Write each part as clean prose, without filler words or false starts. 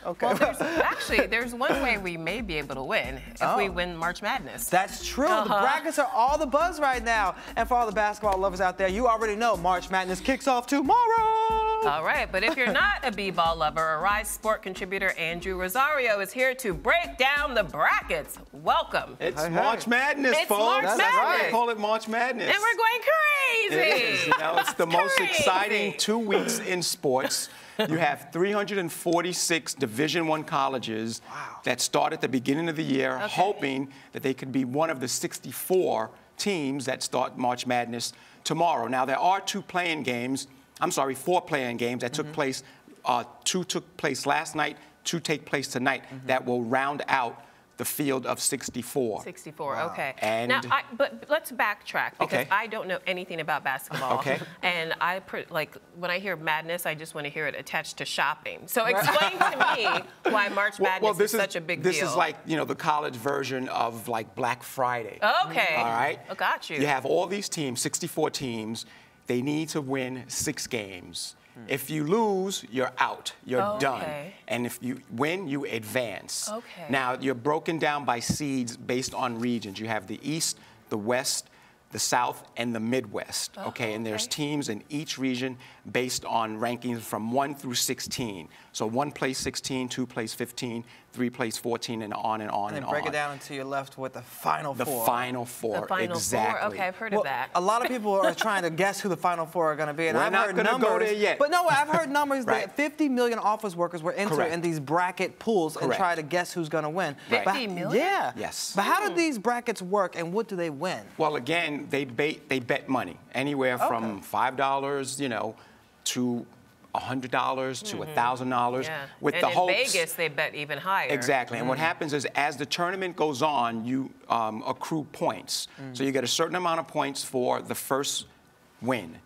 Okay. Well, there's one way we may be able to win if we win March Madness. That's true. The brackets are all the buzz right now. And for all the basketball lovers out there, you already know March Madness kicks off tomorrow. All right, but if you're not a b-ball lover, Arise Sport contributor Andrew Rosario is here to break down the brackets. Welcome. It's March Madness, It's folks. March That's Madness. right. They call it March Madness. And we're going crazy. It is. You know, it's the most crazy. exciting 2 weeks in sports. You have 346 Division I colleges that start at the beginning of the year, hoping that they could be one of the 64 teams that start March Madness tomorrow. Now, there are 4 playing games that took place. 2 took place last night, 2 take place tonight that will round out the field of 64. 64, okay. And now, but let's backtrack because I don't know anything about basketball. Okay. And when I hear madness, I just want to hear it attached to shopping. So explain to me why March Madness is such a big deal. This is like, you know, the college version of like Black Friday. Okay. All right? Oh, got you. You have all these teams, 64 teams. They need to win 6 games. If you lose, you're out. You're done. And if you win, you advance. Okay. Now, you're broken down by seeds based on regions. You have the East, the West, the South, and the Midwest. And there's teams in each region based on rankings from 1 through 16. So 1 plays 16, 2 plays 15, 3 plays 14, and on and on and on. And break it down until you're left with the Final Four. The Final Four, the Final exactly. Four? Okay, I've heard of that. A lot of people are trying to guess who the Final Four are going to be. And We're I've not heard going to numbers, go there yet. But no, I've heard numbers that 50 million office workers were entered in these bracket pools and try to guess who's going to win. 50 million? Yeah. Yes. But how do these brackets work, and what do they win? Well, again, they bet money, anywhere from $5, you know, to $100 to $1,000. Yeah. With and the in hopes, Vegas, they bet even higher. Exactly. And what happens is, as the tournament goes on, you accrue points. So you get a certain amount of points for the first win.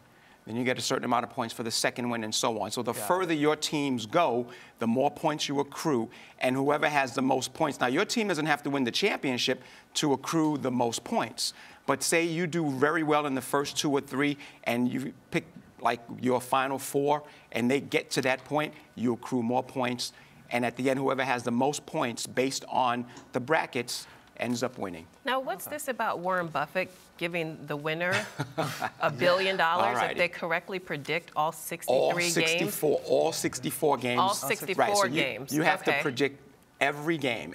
Then you get a certain amount of points for the second win, and so on. So the further your teams go, the more points you accrue, and whoever has the most points. Now, your team doesn't have to win the championship to accrue the most points. But say you do very well in the first 2 or 3, and you pick like your Final Four, and they get to that point, you accrue more points. And at the end, whoever has the most points based on the brackets ends up winning. Now, what's this about Warren Buffett giving the winner $1 billion if they correctly predict all 63 games? All 64 games. All 64 games. You have to predict every game.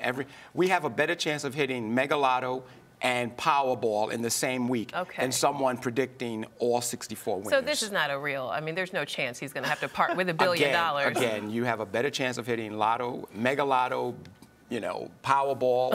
We have a better chance of hitting Mega Lotto and Powerball in the same week than someone predicting all 64 winners. So this is not a real, I mean, there's no chance he's going to have to part with $1 billion. Again, you have a better chance of hitting Lotto, Mega Lotto, you know, Powerball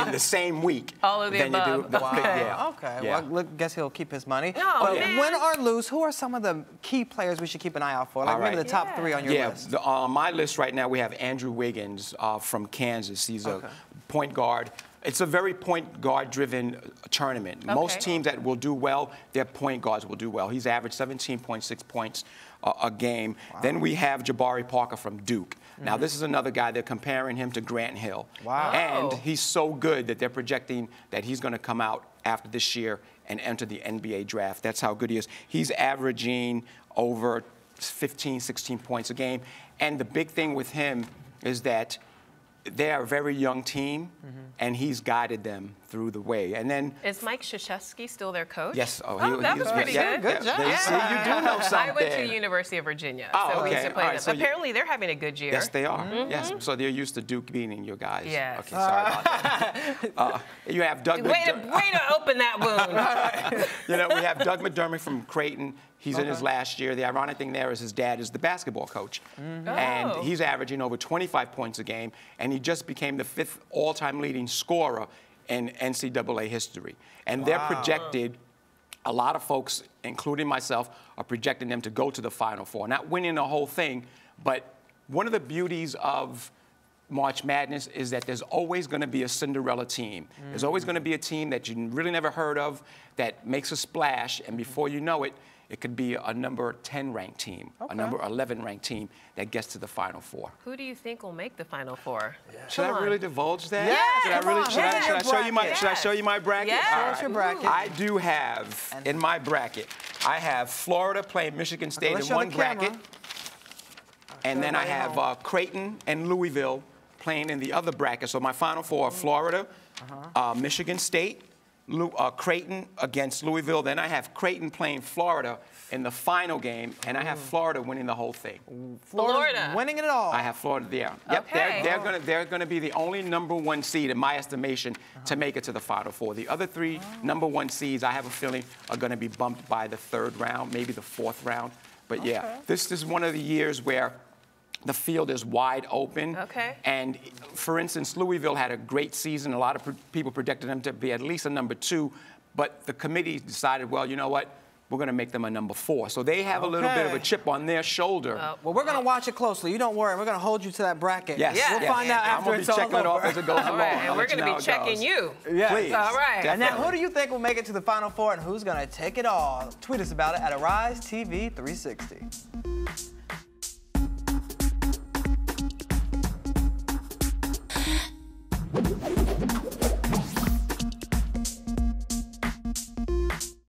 in the same week. All of the than above. You do Well, I guess he'll keep his money. No, win or lose, who are some of the key players we should keep an eye out for? Like maybe the top 3 on your list. On my list right now, we have Andrew Wiggins from Kansas. He's a point guard. It's a very point guard-driven tournament. Most teams that will do well, their point guards will do well. He's averaged 17.6 points a game. Then we have Jabari Parker from Duke. Now, this is another guy. They're comparing him to Grant Hill. And he's so good that they're projecting that he's going to come out after this year and enter the NBA draft. That's how good he is. He's averaging over 15, 16 points a game. And the big thing with him is that they're a very young team, and he's guided them through the way. And then is Mike Krzyzewski still their coach? Yes. That was pretty good. Good job. See, you do know something. I went to the University of Virginia, so we used to play them. So apparently, they're having a good year. Yes, they are. Yes. So they're used to Duke beating your guys. Yes. Okay. Sorry about that. You have Doug. Way to open that wound. You know, we have Doug McDermott from Creighton. He's in his last year. The ironic thing there is his dad is the basketball coach. And he's averaging over 25 points a game, and he just became the 5th all-time leading scorer in NCAA history. And they're projected, a lot of folks, including myself, are projecting them to go to the Final Four. Not winning the whole thing, but one of the beauties of March Madness is that there's always going to be a Cinderella team. There's always going to be a team that you really never heard of that makes a splash, and before you know it, it could be a number 10 ranked team, a number 11 ranked team that gets to the Final Four. Who do you think will make the Final Four? Should I really divulge that? Yeah, Should I show you my bracket? Yeah. Show us your bracket. I do have in my bracket. I have Florida playing Michigan State in one bracket. And then I have Creighton and Louisville playing in the other bracket. So my Final Four are Florida, Michigan State, Creighton against Louisville. Then I have Creighton playing Florida in the final game, and I have Florida winning the whole thing. Florida winning it all. I have Florida there. Yep, Okay. they're gonna be the only #1 seed in my estimation to make it to the Final Four. The other three #1 seeds, I have a feeling, are gonna be bumped by the 3rd round, maybe the 4th round. But yeah, this is one of the years where the field is wide open. Okay. And for instance, Louisville had a great season. A lot of people predicted them to be at least a #2, but the committee decided, well, you know what? We're going to make them a #4. So they have a little bit of a chip on their shoulder. Well, we're going to watch it closely. You don't worry. We're going to hold you to that bracket. Yes. Yeah. We'll find out after it's all over. I'm going to be checking it off as it goes along. All right, and we're going to be checking you. Yes. Please. All right. And now, Definitely. who do you think will make it to the Final Four, and who's going to take it all? Tweet us about it at Arise TV 360.